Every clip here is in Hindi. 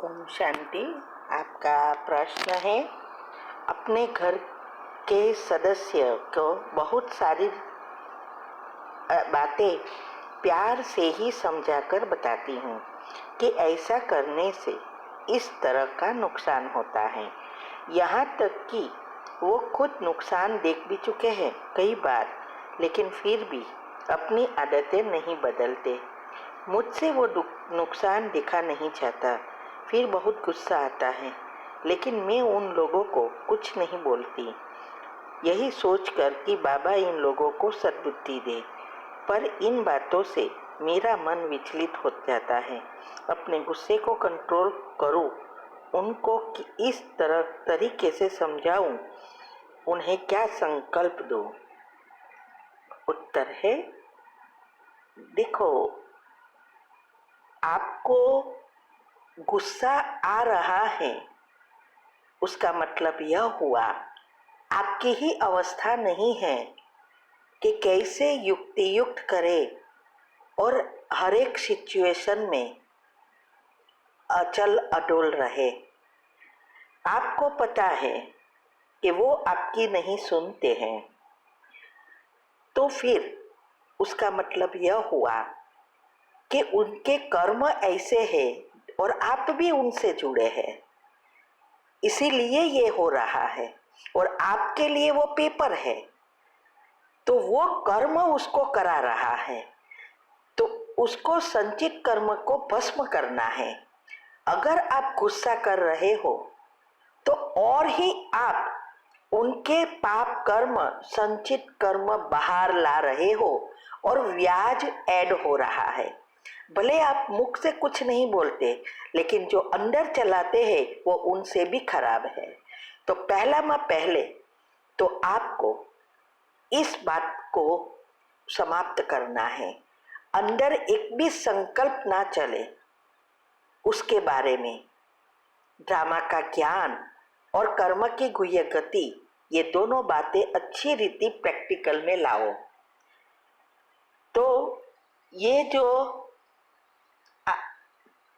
ओम शांति। आपका प्रश्न है, अपने घर के सदस्य को बहुत सारी बातें प्यार से ही समझाकर बताती हूँ कि ऐसा करने से इस तरह का नुकसान होता है। यहाँ तक कि वो खुद नुकसान देख भी चुके हैं कई बार, लेकिन फिर भी अपनी आदतें नहीं बदलते। मुझसे वो नुकसान दिखा नहीं चाहता, फिर बहुत गुस्सा आता है, लेकिन मैं उन लोगों को कुछ नहीं बोलती, यही सोचकर कि बाबा इन लोगों को सद्बुद्धि दे। पर इन बातों से मेरा मन विचलित हो जाता है। अपने गुस्से को कंट्रोल करूं, उनको इस तरीके से समझाऊं, उन्हें क्या संकल्प दूं? उत्तर है, देखो, आपको गुस्सा आ रहा है, उसका मतलब यह हुआ आपकी ही अवस्था नहीं है कि कैसे युक्ति करे और हर एक सिचुएशन में अचल अडोल रहे। आपको पता है कि वो आपकी नहीं सुनते हैं, तो फिर उसका मतलब यह हुआ कि उनके कर्म ऐसे हैं और आप भी उनसे जुड़े हैं, इसीलिए ये हो रहा है। और आपके लिए वो पेपर है, तो वो कर्म उसको करा रहा है, तो उसको संचित कर्म को भस्म करना है। अगर आप गुस्सा कर रहे हो तो और ही आप उनके पाप कर्म, संचित कर्म बाहर ला रहे हो और व्याज ऐड हो रहा है। भले आप मुख से कुछ नहीं बोलते, लेकिन जो अंदर चलाते हैं वो उनसे भी खराब है। तो पहले तो आपको इस बात को समाप्त करना है। अंदर एक भी संकल्प ना चले उसके बारे में। ड्रामा का ज्ञान और कर्म की गुह्य गति, ये दोनों बातें अच्छी रीति प्रैक्टिकल में लाओ। तो ये जो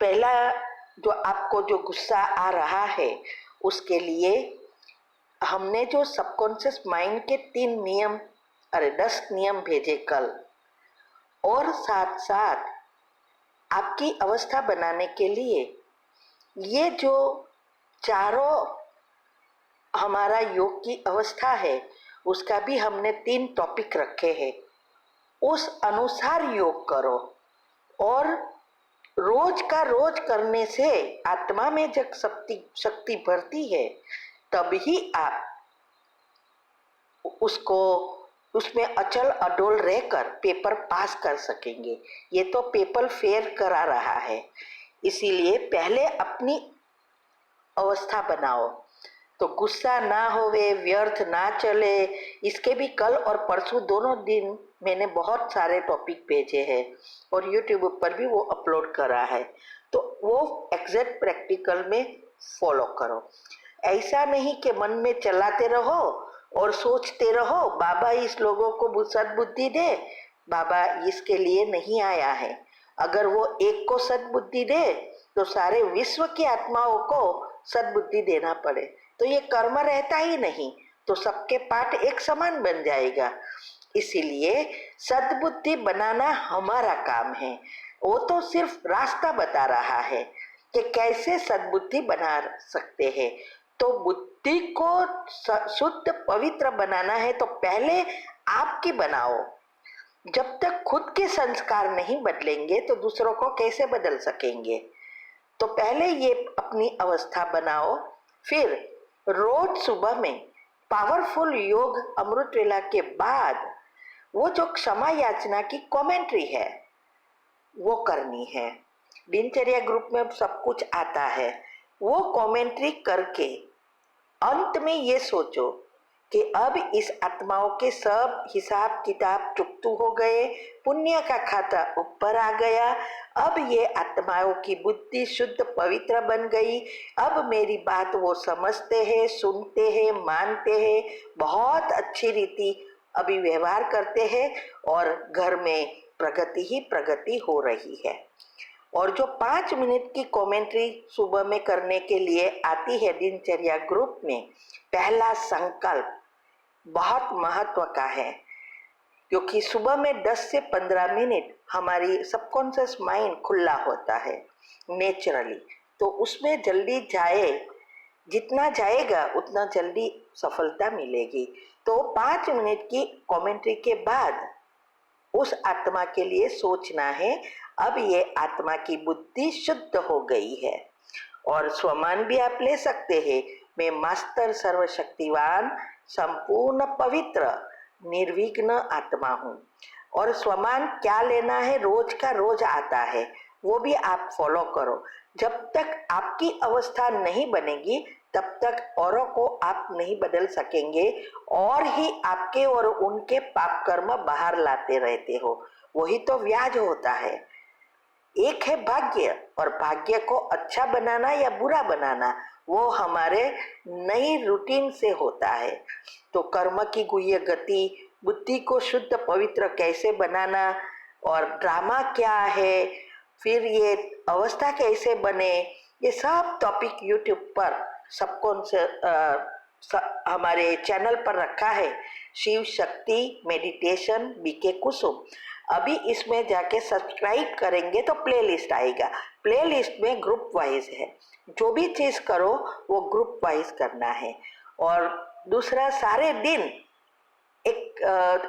पहला जो आपको जो गुस्सा आ रहा है, उसके लिए हमने जो सबकॉन्शियस माइंड के 10 नियम भेजे कल, और साथ साथ आपकी अवस्था बनाने के लिए ये जो चारों हमारा योग की अवस्था है, उसका भी हमने 3 टॉपिक रखे हैं। उस अनुसार योग करो, और रोज का रोज करने से आत्मा में जब शक्ति बढ़ती है, तभी आप उसमें अचल अडोल रहकर पेपर पास कर सकेंगे। ये तो पेपर फेयर करा रहा है, इसीलिए पहले अपनी अवस्था बनाओ, तो गुस्सा ना होवे, व्यर्थ ना चले। इसके भी कल और परसों दोनों दिन मैंने बहुत सारे टॉपिक भेजे हैं और यूट्यूब पर भी वो अपलोड करा है, तो वो एग्जैक्ट प्रैक्टिकल में फॉलो करो। ऐसा नहीं कि मन में चलाते रहो और सोचते रहो बाबा इस लोगों को सद्बुद्धि दे, बाबा इसके लिए नहीं आया है। अगर वो एक को सद्बुद्धि दे तो सारे विश्व की आत्माओं को सद्बुद्धि देना पड़े, तो ये कर्म रहता ही नहीं, तो सबके पाठ एक समान बन जाएगा। इसीलिए सद्बुद्धि बनाना हमारा काम है। वो तो सिर्फ रास्ता बता रहा है कि कैसे सद्बुद्धि बना सकते हैं। तो बुद्धि को शुद्ध पवित्र बनाना है तो पहले आपकी बनाओ। जब तक खुद के संस्कार नहीं बदलेंगे तो दूसरों को कैसे बदल सकेंगे? तो पहले ये अपनी अवस्था बनाओ, फिर रोज सुबह में पावरफुल योग अमृत वेला के बाद वो जो क्षमा याचना की कमेंट्री है वो करनी है। दिनचर्या ग्रुप में सब कुछ आता है, वो कमेंट्री करके अंत में ये सोचो कि अब इस आत्माओं के सब हिसाब किताब चुकतू हो गए, पुण्य का खाता ऊपर आ गया। अब ये आत्माओं की बुद्धि शुद्ध पवित्र बन गई। अब मेरी बात वो समझते हैं, सुनते हैं, मानते हैं, बहुत अच्छी रीति अभी व्यवहार करते हैं और घर में प्रगति ही प्रगति हो रही है। और जो 5 मिनट की कमेंट्री सुबह में करने के लिए आती है दिनचर्या ग्रुप में, पहला संकल्प बहुत महत्व का है, क्योंकि सुबह में 10 से 15 मिनट हमारी सबकॉन्शियस माइंड खुला होता है नेचुरली, तो उसमें जल्दी जाए, जितना जाएगा उतना जल्दी सफलता मिलेगी। तो 5 मिनट की कमेंट्री के बाद उस आत्मा के लिए सोचना है, अब ये आत्मा की बुद्धि शुद्ध हो गई है। और स्वमान भी आप ले सकते हैं, मैं मास्टर सर्वशक्तिवान संपूर्ण पवित्र निर्विघ्न आत्मा हूँ। और स्वमान क्या लेना है, रोज का रोज आता है, वो भी आप फॉलो करो। जब तक आपकी अवस्था नहीं बनेगी तब तक औरों को आप नहीं बदल सकेंगे, और ही आपके और उनके पाप कर्म बाहर लाते रहते हो। वही तो व्याज होता है। एक है भाग्य, और भाग्य को अच्छा बनाना या बुरा बनाना वो हमारे नई रूटीन से होता है। तो कर्म की गुह्य गति, बुद्धि को शुद्ध पवित्र कैसे बनाना, और ड्रामा क्या है, फिर ये अवस्था कैसे बने, ये सब टॉपिक यूट्यूब पर हमारे चैनल पर रखा है, शिव शक्ति मेडिटेशन बीके कुसुम। अभी इसमें जाके सब्सक्राइब करेंगे तो प्लेलिस्ट आएगा, प्लेलिस्ट में ग्रुप वाइज है, जो भी चीज करो वो ग्रुप वाइज करना है। और दूसरा, सारे दिन एक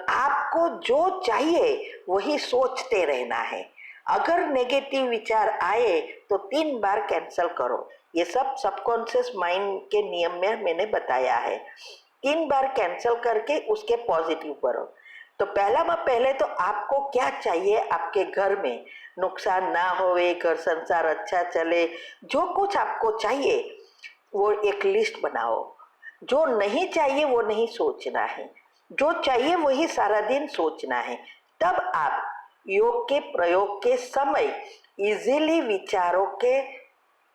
आपको जो चाहिए वही सोचते रहना है। अगर नेगेटिव विचार आए तो 3 बार कैंसल करो, ये सब सबकॉन्शियस माइंड के नियम में मैंने बताया है। 3 बार कैंसल करके उसके पॉजिटिव करो। तो पहले तो आपको क्या चाहिए, आपके घर में नुकसान ना होवे, घर संसार अच्छा चले, जो कुछ आपको चाहिए वो एक लिस्ट बनाओ। जो नहीं चाहिए वो नहीं सोचना है, जो चाहिए वही सारा दिन सोचना है। तब आप योग के प्रयोग के समय इजीली विचारों के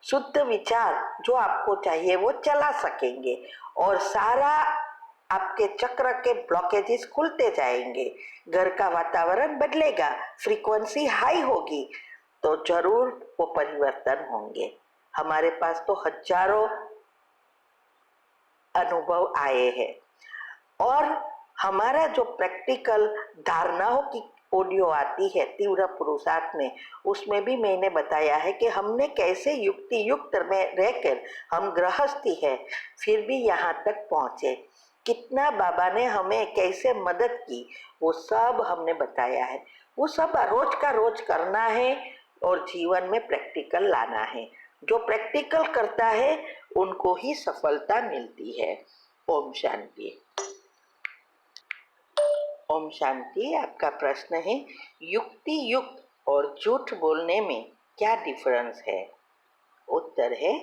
शुद्ध विचार जो आपको चाहिए वो चला सकेंगे, और सारा आपके चक्र के ब्लॉकेजेस खुलते जाएंगे, घर का वातावरण बदलेगा, फ्रीक्वेंसी हाई होगी, तो जरूर वो परिवर्तन होंगे। हमारे पास तो हजारों अनुभव आए हैं। और हमारा जो प्रैक्टिकल धारणाओं की ऑडियो आती है तीव्र पुरुषार्थ में, उसमें भी मैंने बताया है कि हमने कैसे युक्ति युक्त में रहकर, हम गृहस्थी है फिर भी यहाँ तक पहुँचे, कितना बाबा ने हमें कैसे मदद की, वो सब हमने बताया है। वो सब रोज का रोज करना है और जीवन में प्रैक्टिकल लाना है। जो प्रैक्टिकल करता है उनको ही सफलता मिलती है। ओम शांति। ओम शांति। आपका प्रश्न है, युक्ति युक्त और झूठ बोलने में क्या डिफरेंस है? उत्तर है,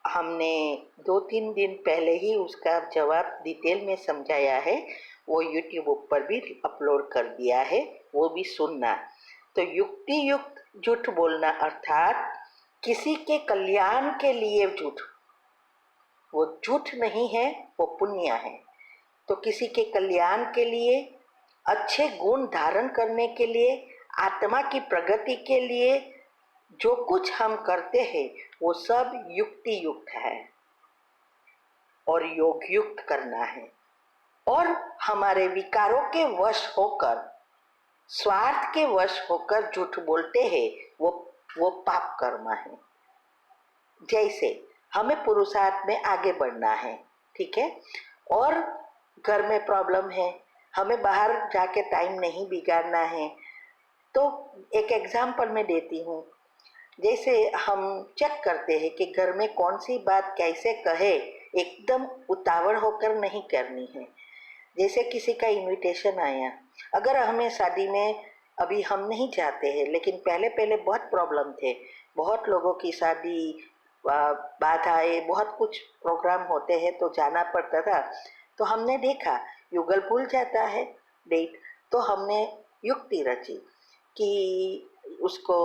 हमने 2-3 दिन पहले ही उसका जवाब डिटेल में समझाया है, वो यूट्यूब पर भी अपलोड कर दिया है, वो भी सुनना। तो युक्ति युक्त झूठ बोलना अर्थात किसी के कल्याण के लिए झूठ, वो झूठ नहीं है, वो पुण्य है। तो किसी के कल्याण के लिए, अच्छे गुण धारण करने के लिए, आत्मा की प्रगति के लिए जो कुछ हम करते हैं वो सब युक्ति युक्त है और योग युक्त करना है। और हमारे विकारों के वश होकर, स्वार्थ के वश होकर झूठ बोलते हैं, वो पाप कर्म है। जैसे हमें पुरुषार्थ में आगे बढ़ना है, ठीक है, और घर में प्रॉब्लम है, हमें बाहर जाके टाइम नहीं बिगाड़ना है। तो एक एग्जाम्पल मैं देती हूँ, जैसे हम चेक करते हैं कि घर में कौन सी बात कैसे कहे, एकदम उतावड़ होकर नहीं करनी है। जैसे किसी का इनविटेशन आया, अगर हमें शादी में, अभी हम नहीं जाते हैं लेकिन पहले पहले बहुत प्रॉब्लम थे, बहुत लोगों की शादी, बाधाएं, बहुत कुछ प्रोग्राम होते हैं तो जाना पड़ता था। तो हमने देखा युगल भूल जाता है डेट, तो हमने युक्ति रची कि उसको,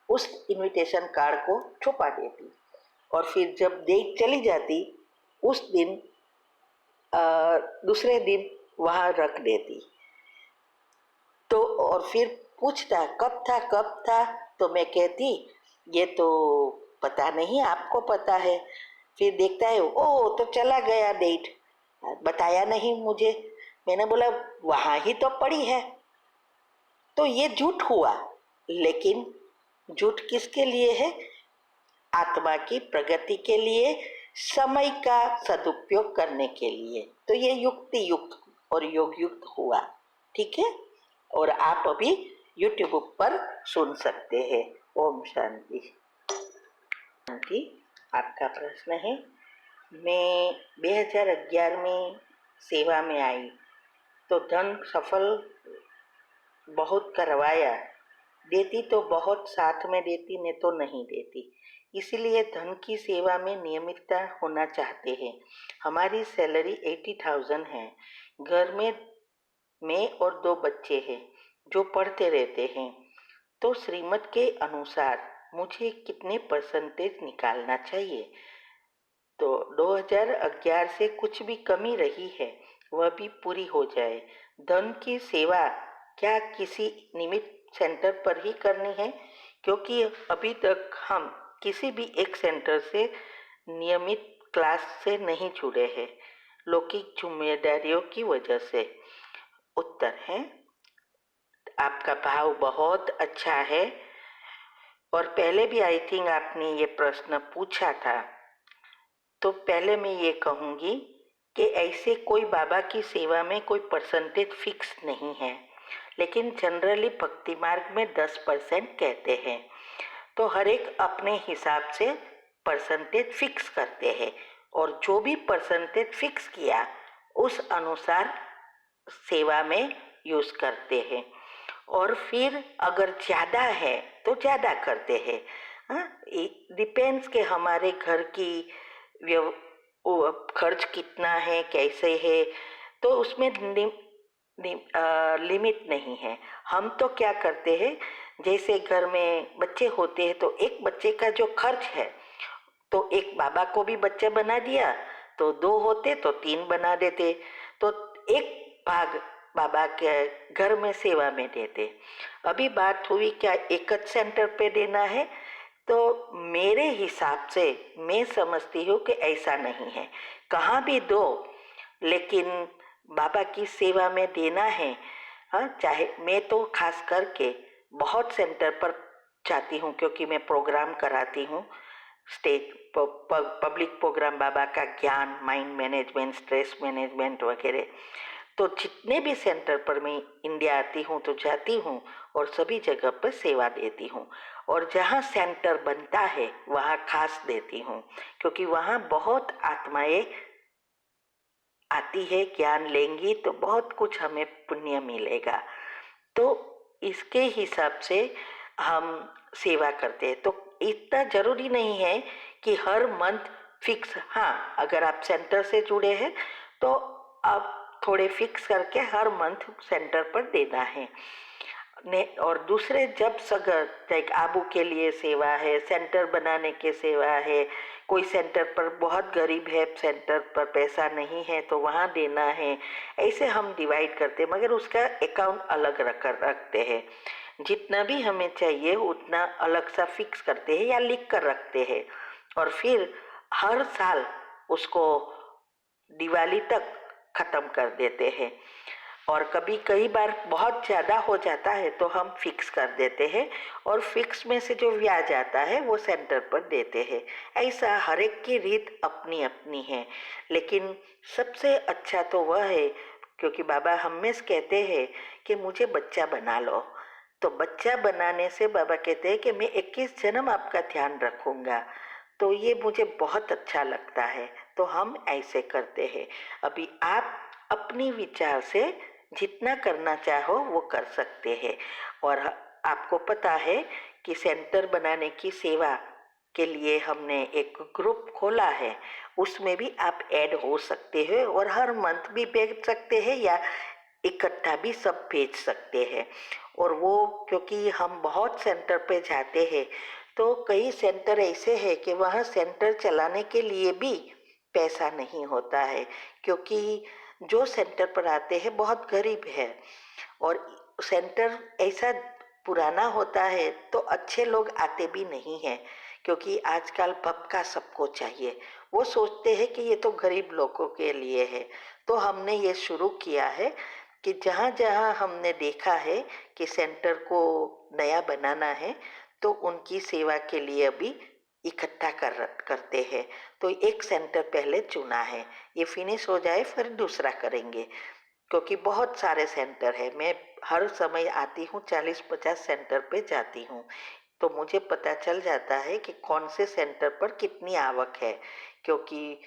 उस इनविटेशन कार्ड को छुपा देती, और फिर जब डेट चली जाती उस दिन दूसरे दिन वहाँ रख देती। तो और फिर पूछता कब था, तो मैं कहती ये तो पता नहीं, आपको पता है। फिर देखता है ओ तो चला गया डेट, बताया नहीं मुझे। मैंने बोला वहां ही तो पड़ी है। तो ये झूठ हुआ, लेकिन झूठ किसके लिए है? आत्मा की प्रगति के लिए, समय का सदुपयोग करने के लिए। तो ये युक्ति युक्त और योग युक्त हुआ, ठीक है। और आप अभी यूट्यूब पर सुन सकते हैं। ओम शांति। शांति। आपका प्रश्न है, मैं 2011 में सेवा में आई तो धन सफल बहुत करवाया, देती तो बहुत साथ में देती, नहीं तो नहीं देती। इसलिए धन की सेवा में नियमितता होना चाहते हैं। हमारी सैलरी 80,000 है। घर में मैं और 2 बच्चे हैं जो पढ़ते रहते हैं। तो श्रीमत के अनुसार मुझे कितने परसेंटेज निकालना चाहिए? तो 2011 से कुछ भी कमी रही है वह भी पूरी हो जाए। धन की सेवा क्या किसी निमित्त सेंटर पर ही करनी है? क्योंकि अभी तक हम किसी भी एक सेंटर से नियमित क्लास से नहीं जुड़े हैं, लौकिक जिम्मेदारियों की वजह से। उत्तर है, आपका भाव बहुत अच्छा है और पहले भी आई थिंक आपने ये प्रश्न पूछा था। तो पहले मैं ये कहूँगी कि ऐसे कोई बाबा की सेवा में कोई परसेंटेज फिक्स नहीं है, लेकिन जनरली भक्ति मार्ग में 10% कहते हैं। तो हर एक अपने हिसाब से परसेंटेज फिक्स करते हैं और जो भी परसेंटेज फिक्स किया उस अनुसार सेवा में यूज करते हैं। और फिर अगर ज़्यादा है तो ज़्यादा करते हैं। डिपेंड्स के हमारे घर की खर्च कितना है, कैसे है, तो उसमें लिमिट नहीं है। हम तो क्या करते हैं, जैसे घर में बच्चे होते हैं तो एक बच्चे का जो खर्च है तो एक बाबा को भी बच्चे बना दिया, तो 2 होते तो 3 बना देते, तो एक भाग बाबा के घर में सेवा में देते। अभी बात हुई क्या एक सेंटर पे देना है, तो मेरे हिसाब से मैं समझती हूँ कि ऐसा नहीं है, कहाँ भी दो, लेकिन बाबा की सेवा में देना है। हाँ, चाहे मैं तो खास करके बहुत सेंटर पर जाती हूँ क्योंकि मैं प्रोग्राम कराती हूँ, स्टेज पब्लिक प्रोग्राम, बाबा का ज्ञान, माइंड मैनेजमेंट, स्ट्रेस मैनेजमेंट वगैरह। तो जितने भी सेंटर पर मैं इंडिया आती हूँ तो जाती हूँ और सभी जगह पर सेवा देती हूँ। और जहाँ सेंटर बनता है वहाँ खास देती हूँ, क्योंकि वहाँ बहुत आत्माएं आती है, ज्ञान लेंगी तो बहुत कुछ हमें पुण्य मिलेगा। तो इसके हिसाब से हम सेवा करते हैं। तो इतना जरूरी नहीं है कि हर मंथ फिक्स। हाँ, अगर आप सेंटर से जुड़े हैं तो आप थोड़े फिक्स करके हर मंथ सेंटर पर देना है ने। और दूसरे जब सगर लाइक आबू के लिए सेवा है, सेंटर बनाने के सेवा है, कोई सेंटर पर बहुत गरीब है, सेंटर पर पैसा नहीं है तो वहाँ देना है, ऐसे हम डिवाइड करते हैं, मगर उसका अकाउंट अलग रखते हैं। जितना भी हमें चाहिए उतना अलग सा फिक्स करते हैं या लिख कर रखते हैं, और फिर हर साल उसको दिवाली तक खत्म कर देते हैं। और कभी कई बार बहुत ज़्यादा हो जाता है तो हम फिक्स कर देते हैं और फिक्स में से जो ब्याज आता है वो सेंटर पर देते हैं। ऐसा हर एक की रीत अपनी अपनी है, लेकिन सबसे अच्छा तो वह है, क्योंकि बाबा हमेशा कहते हैं कि मुझे बच्चा बना लो। तो बच्चा बनाने से बाबा कहते हैं कि मैं 21 जन्म आपका ध्यान रखूंगा। तो ये मुझे बहुत अच्छा लगता है, तो हम ऐसे करते हैं। अभी आप अपनी विचार से जितना करना चाहो वो कर सकते हैं। और आपको पता है कि सेंटर बनाने की सेवा के लिए हमने एक ग्रुप खोला है, उसमें भी आप ऐड हो सकते हैं और हर मंथ भी भेज सकते हैं या इकट्ठा भी सब भेज सकते हैं। और वो क्योंकि हम बहुत सेंटर पे जाते हैं तो कई सेंटर ऐसे हैं कि वहाँ सेंटर चलाने के लिए भी पैसा नहीं होता है, क्योंकि जो सेंटर पर आते हैं बहुत गरीब है। और सेंटर ऐसा पुराना होता है तो अच्छे लोग आते भी नहीं हैं, क्योंकि आजकल पक्का सबको चाहिए। वो सोचते हैं कि ये तो गरीब लोगों के लिए है। तो हमने ये शुरू किया है कि जहाँ जहाँ हमने देखा है कि सेंटर को नया बनाना है तो उनकी सेवा के लिए अभी इकट्ठा करते हैं। तो एक सेंटर पहले चुना है, ये फिनिश हो जाए फिर दूसरा करेंगे, क्योंकि बहुत सारे सेंटर है। मैं हर समय आती हूँ, 40-50 सेंटर पे जाती हूँ, तो मुझे पता चल जाता है कि कौन से सेंटर पर कितनी आवक है। क्योंकि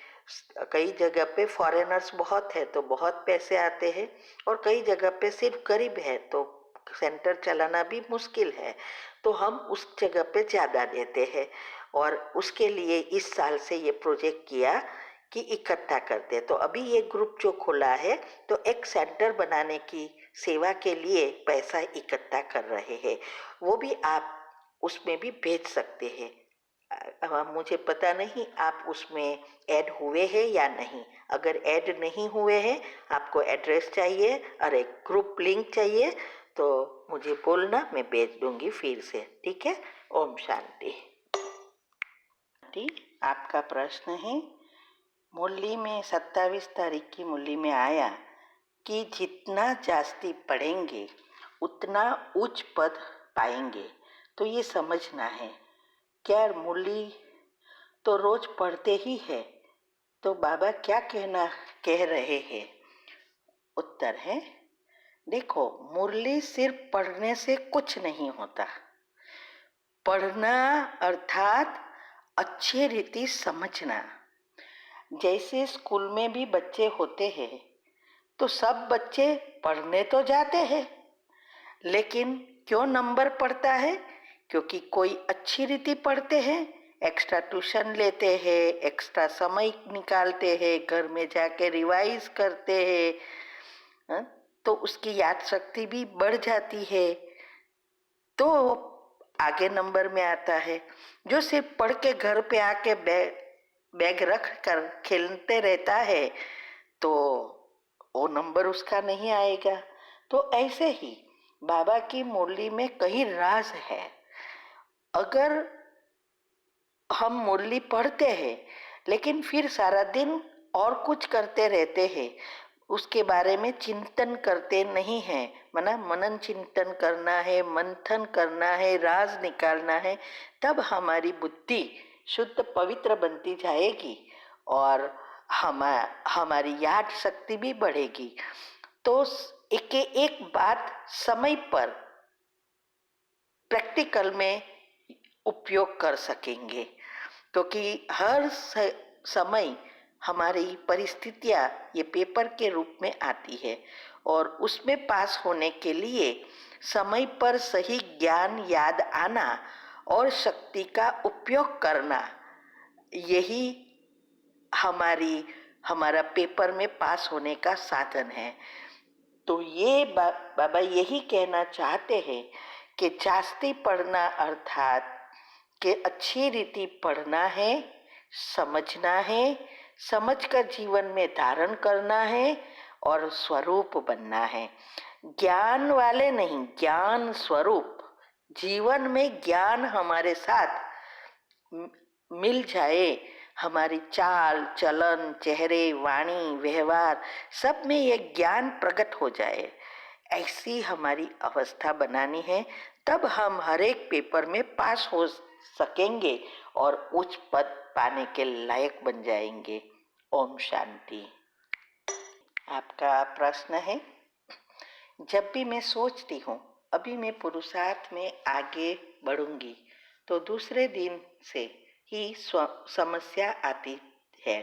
कई जगह पे फॉरेनर्स बहुत है तो बहुत पैसे आते हैं, और कई जगह पे सिर्फ गरीब है तो सेंटर चलाना भी मुश्किल है। तो हम उस जगह पे ज़्यादा देते हैं, और उसके लिए इस साल से ये प्रोजेक्ट किया कि इकट्ठा करते। तो अभी ये ग्रुप जो खुला है तो एक सेंटर बनाने की सेवा के लिए पैसा इकट्ठा कर रहे हैं। वो भी आप उसमें भी भेज सकते हैं। मुझे पता नहीं आप उसमें ऐड हुए हैं या नहीं। अगर ऐड नहीं हुए हैं, आपको एड्रेस चाहिए और एक ग्रुप लिंक चाहिए तो मुझे बोलना, मैं भेज दूंगी फिर से। ठीक है। ओम शांति। आपका प्रश्न है, मुरली में 27 तारीख की मुरली में आया कि जितना जास्ती पढ़ेंगे उतना उच्च पद पाएंगे। तो ये समझना है, क्या मुरली तो रोज पढ़ते ही है, तो बाबा क्या कह रहे हैं? उत्तर है, देखो, मुरली सिर्फ पढ़ने से कुछ नहीं होता। पढ़ना अर्थात अच्छी रीति समझना। जैसे स्कूल में भी बच्चे होते हैं तो सब बच्चे पढ़ने तो जाते हैं, लेकिन क्यों नंबर पढ़ता है? क्योंकि कोई अच्छी रीति पढ़ते हैं, एक्स्ट्रा ट्यूशन लेते हैं, एक्स्ट्रा समय निकालते हैं, घर में जाके रिवाइज करते हैं, हाँ? तो उसकी याद शक्ति भी बढ़ जाती है, तो आगे नंबर में आता है। जो सिर्फ पढ़ के घर पे आके बैग रख कर खेलते रहता है तो वो नंबर उसका नहीं आएगा। तो ऐसे ही बाबा की मुरली में कई राज है। अगर हम मुरली पढ़ते हैं लेकिन फिर सारा दिन और कुछ करते रहते हैं, उसके बारे में चिंतन करते नहीं हैं, मना मनन चिंतन करना है, मंथन करना है, राज निकालना है, तब हमारी बुद्धि शुद्ध पवित्र बनती जाएगी और हमारी याद शक्ति भी बढ़ेगी। तो एक बात समय पर प्रैक्टिकल में उपयोग कर सकेंगे, क्योंकि हर समय हमारी परिस्थितियाँ ये पेपर के रूप में आती है, और उसमें पास होने के लिए समय पर सही ज्ञान याद आना और शक्ति का उपयोग करना, यही हमारा पेपर में पास होने का साधन है। तो ये बाबा यही कहना चाहते हैं कि जास्ती पढ़ना अर्थात कि अच्छी रीति पढ़ना है, समझना है, समझकर जीवन में धारण करना है और स्वरूप बनना है। ज्ञान वाले नहीं, ज्ञान स्वरूप। जीवन में ज्ञान हमारे साथ मिल जाए, हमारी चाल चलन, चेहरे, वाणी, व्यवहार सब में ये ज्ञान प्रकट हो जाए, ऐसी हमारी अवस्था बनानी है। तब हम हर एक पेपर में पास हो सकेंगे और उच्च पद पाने के लायक बन जाएंगे। ओम शांति। आपका प्रश्न है, जब भी मैं सोचती हूँ अभी मैं पुरुषार्थ में आगे बढ़ूंगी तो दूसरे दिन से ही समस्या आती है,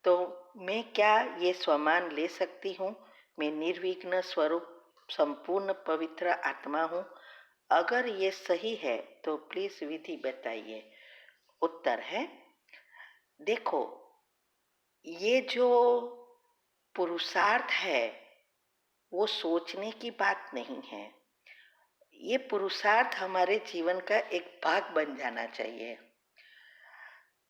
तो मैं क्या ये स्वमान ले सकती हूँ? मैं निर्विघ्न स्वरूप संपूर्ण पवित्र आत्मा हूँ। अगर ये सही है तो प्लीज विधि बताइए। उत्तर है, देखो, ये जो पुरुषार्थ है वो सोचने की बात नहीं है। ये पुरुषार्थ हमारे जीवन का एक भाग बन जाना चाहिए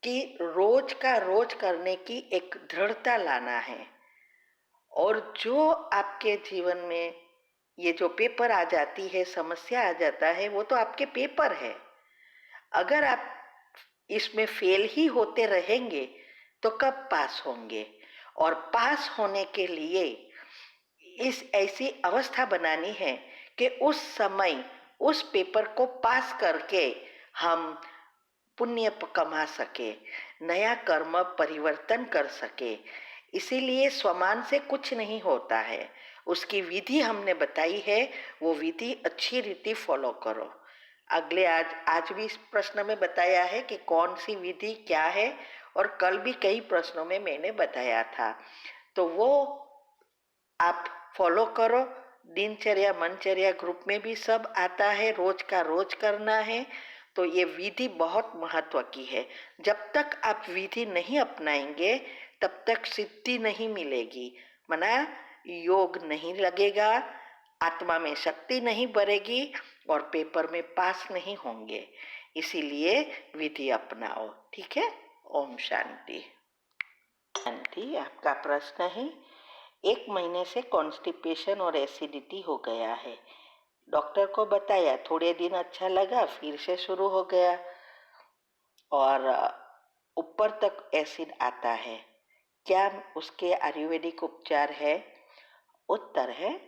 कि रोज का रोज करने की एक दृढ़ता लाना है। और जो आपके जीवन में ये जो पेपर आ जाती है, समस्या आ जाता है, वो तो आपके पेपर है। अगर आप इसमें फेल ही होते रहेंगे तो कब पास होंगे? और पास होने के लिए इस ऐसी अवस्था बनानी है कि उस समय उस पेपर को पास करके हम पुण्य कमा सके, नया कर्म परिवर्तन कर सके। इसीलिए स्वमान से कुछ नहीं होता है, उसकी विधि हमने बताई है, वो विधि अच्छी रीति फॉलो करो। अगले आज भी इस प्रश्न में बताया है कि कौन सी विधि क्या है, और कल भी कई प्रश्नों में मैंने बताया था, तो वो आप फॉलो करो। दिनचर्या मनचर्या ग्रुप में भी सब आता है, रोज का रोज करना है। तो ये विधि बहुत महत्व की है। जब तक आप विधि नहीं अपनाएंगे तब तक सिद्धि नहीं मिलेगी, मना योग नहीं लगेगा, आत्मा में शक्ति नहीं बढ़ेगी और पेपर में पास नहीं होंगे। इसीलिए विधि अपनाओ, ठीक है। ओम शांति। शांति। आपका प्रश्न है, 1 महीने से कॉन्स्टिपेशन और एसिडिटी हो गया है। डॉक्टर को बताया, थोड़े दिन अच्छा लगा, फिर से शुरू हो गया और ऊपर तक एसिड आता है। क्या उसके आयुर्वेदिक उपचार है? उत्तर है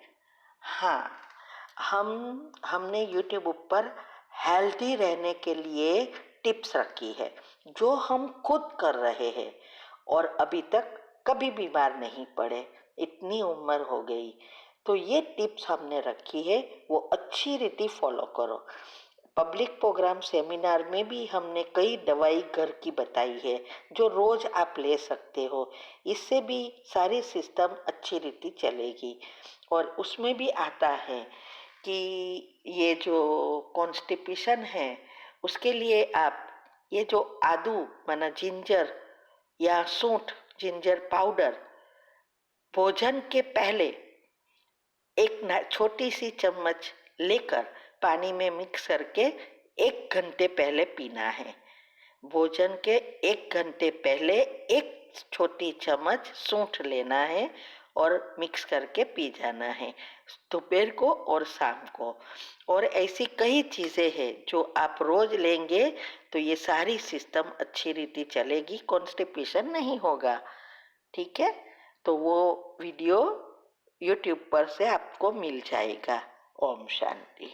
हाँ। हमने यूट्यूब ऊपर हेल्दी रहने के लिए टिप्स रखी है, जो हम खुद कर रहे हैं और अभी तक कभी बीमार नहीं पड़े, इतनी उम्र हो गई। तो ये टिप्स हमने रखी है, वो अच्छी रीति फॉलो करो। पब्लिक प्रोग्राम सेमिनार में भी हमने कई दवाई घर की बताई है, जो रोज आप ले सकते हो। इससे भी सारी सिस्टम अच्छी रीति चलेगी। और उसमें भी आता है कि ये जो कॉन्स्टिपेशन है, उसके लिए आप ये जो आदू माना जिंजर या सूंठ, जिंजर पाउडर, भोजन के पहले एक छोटी सी चम्मच लेकर पानी में मिक्स करके 1 घंटे पहले पीना है। भोजन के 1 घंटे पहले एक छोटी चम्मच सूंठ लेना है और मिक्स करके पी जाना है, दोपहर को और शाम को। और ऐसी कई चीज़ें हैं जो आप रोज लेंगे तो ये सारी सिस्टम अच्छी रीति चलेगी, कॉन्स्टिपेशन नहीं होगा, ठीक है। तो वो वीडियो यूट्यूब पर से आपको मिल जाएगा। ओम शांति।